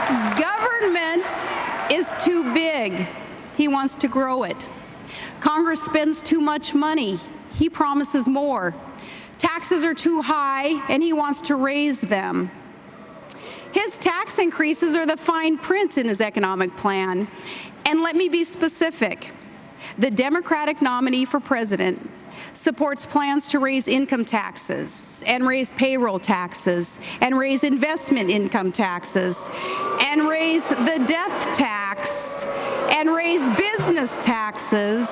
Government is too big. He wants to grow it. Congress spends too much money. He promises more. Taxes are too high, and he wants to raise them. His tax increases are the fine print in his economic plan. And let me be specific. The Democratic nominee for president supports plans to raise income taxes and raise payroll taxes and raise investment income taxes and raise the death tax and raise business taxes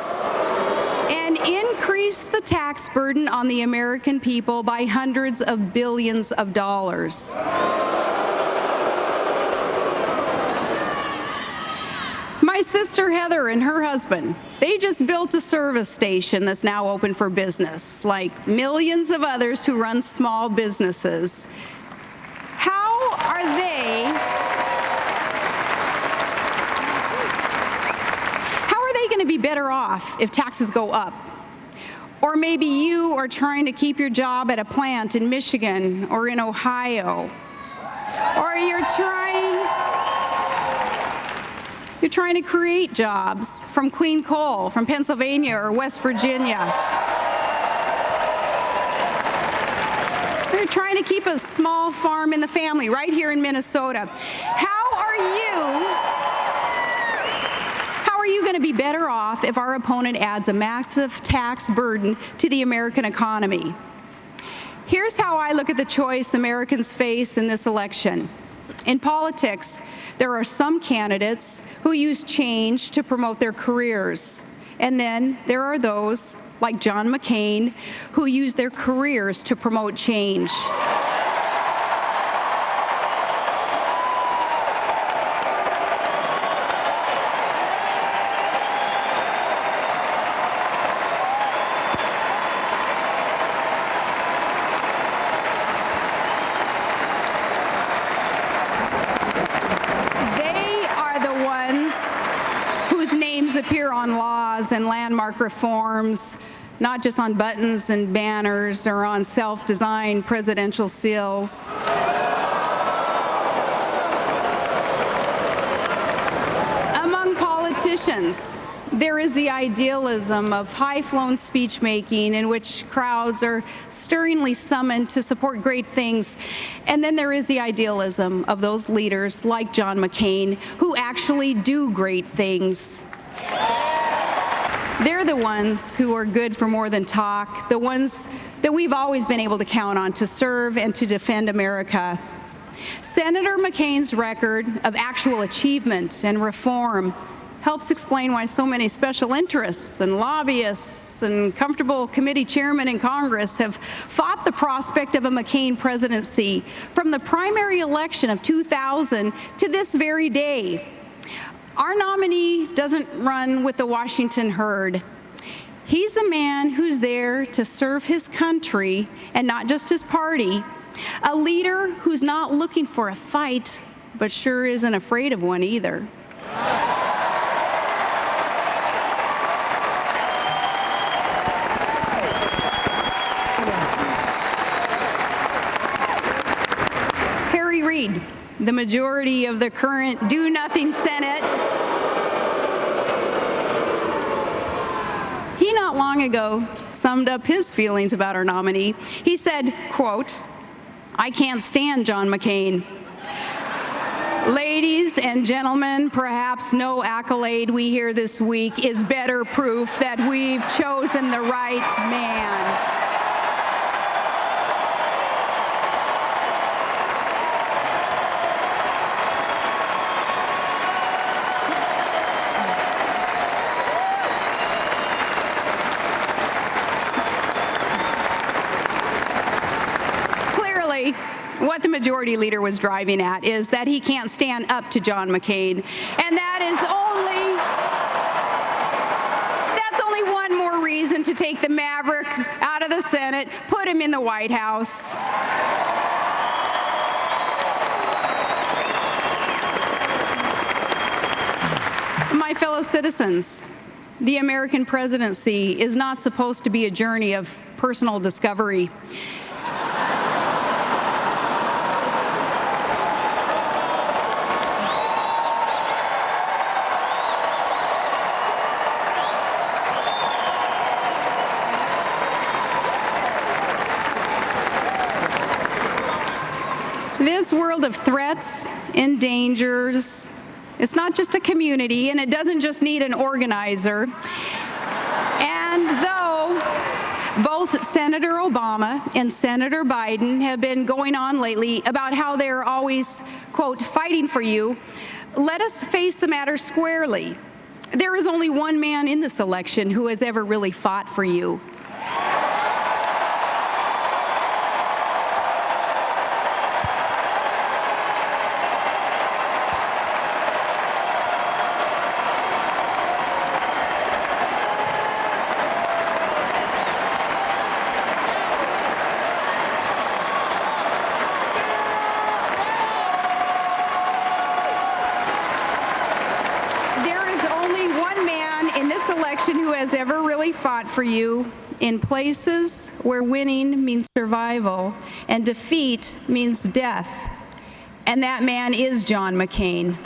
and increase the tax burden on the American people by hundreds of billions of dollars. My sister Heather and her husband, they just built a service station that's now open for business, like millions of others who run small businesses. How are they going to be better off if taxes go up? Or maybe you are trying to keep your job at a plant in Michigan or in Ohio. Or you're trying to create jobs from clean coal from Pennsylvania or West Virginia. You're trying to keep a small farm in the family right here in Minnesota. How are you going to be better off if our opponent adds a massive tax burden to the American economy? Here's how I look at the choice Americans face in this election. In politics, there are some candidates who use change to promote their careers. And then there are those, like John McCain, who use their careers to promote change. Appear on laws and landmark reforms, not just on buttons and banners or on self-designed presidential seals. Among politicians, there is the idealism of high-flown speech-making in which crowds are stirringly summoned to support great things. And then there is the idealism of those leaders like John McCain who actually do great things. They're the ones who are good for more than talk, the ones that we've always been able to count on to serve and to defend America. Senator McCain's record of actual achievement and reform helps explain why so many special interests and lobbyists and comfortable committee chairmen in Congress have fought the prospect of a McCain presidency from the primary election of 2000 to this very day. Our nominee doesn't run with the Washington herd. He's a man who's there to serve his country and not just his party. A leader who's not looking for a fight, but sure isn't afraid of one either. Harry Reid, the majority of the current do-nothing Senate, he not long ago summed up his feelings about our nominee. He said, quote, "I can't stand John McCain. Ladies and gentlemen, perhaps no accolade we hear this week is better proof that we've chosen the right man." What the majority leader was driving at is that he can't stand up to John McCain. And that's only one more reason to take the maverick out of the Senate, put him in the White House. My fellow citizens, the American presidency is not supposed to be a journey of personal discovery. world of threats and dangers, it's not just a community, and it doesn't just need an organizer. And though both Senator Obama and Senator Biden have been going on lately about how they're always, quote, fighting for you, let us face the matter squarely. There is only one man in this election who has ever really fought for you. Who has ever really fought for you in places where winning means survival and defeat means death. And that man is John McCain.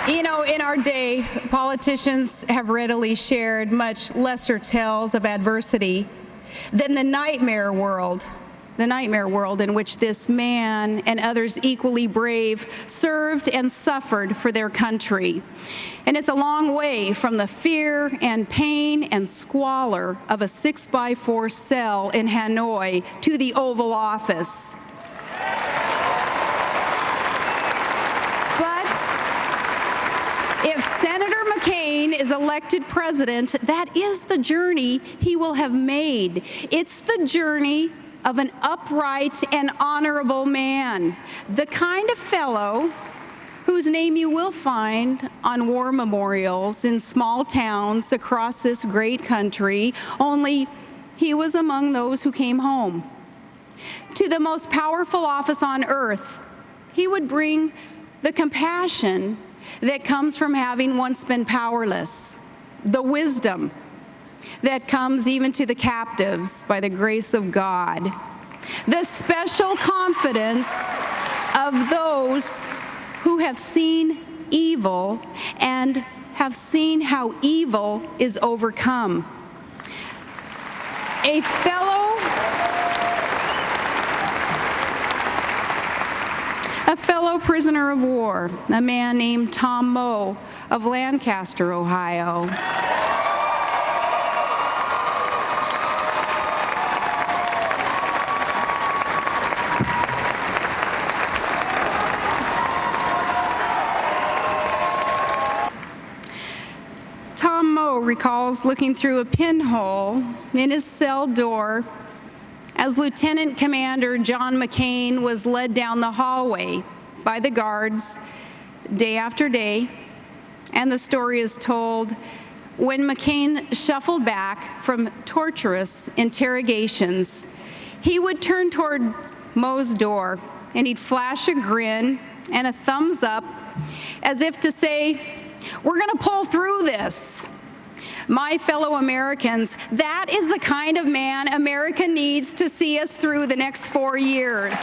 You know, in our day, politicians have readily shared much lesser tales of adversity than the nightmare world in which this man and others equally brave served and suffered for their country. And it's a long way from the fear and pain and squalor of a 6x4 cell in Hanoi to the Oval Office. But if Senator McCain is elected president, that is the journey he will have made. It's the journey of an upright and honorable man, the kind of fellow whose name you will find on war memorials in small towns across this great country, only he was among those who came home. To the most powerful office on earth, he would bring the compassion that comes from having once been powerless, the wisdom that comes even to the captives by the grace of God, the special confidence of those who have seen evil and have seen how evil is overcome. A fellow prisoner of war, a man named Tom Moe of Lancaster, Ohio. Tom Moe recalls looking through a pinhole in his cell door as Lieutenant Commander John McCain was led down the hallway by the guards day after day. And the story is told when McCain shuffled back from torturous interrogations, he would turn toward Moe's door and he'd flash a grin and a thumbs up as if to say, "We're going to pull through this." My fellow Americans, that is the kind of man America needs to see us through the next 4 years.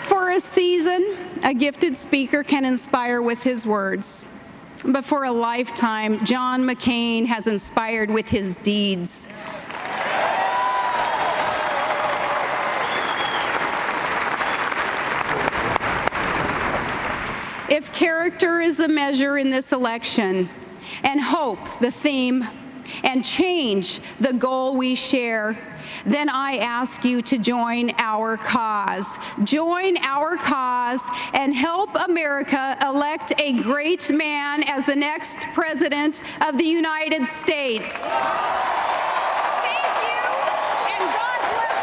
For a season, a gifted speaker can inspire with his words. But for a lifetime, John McCain has inspired with his deeds. If character is the measure in this election, and hope the theme, and change the goal we share, then I ask you to join our cause. Join our cause and help America elect a great man as the next President of the United States. Thank you, and God bless.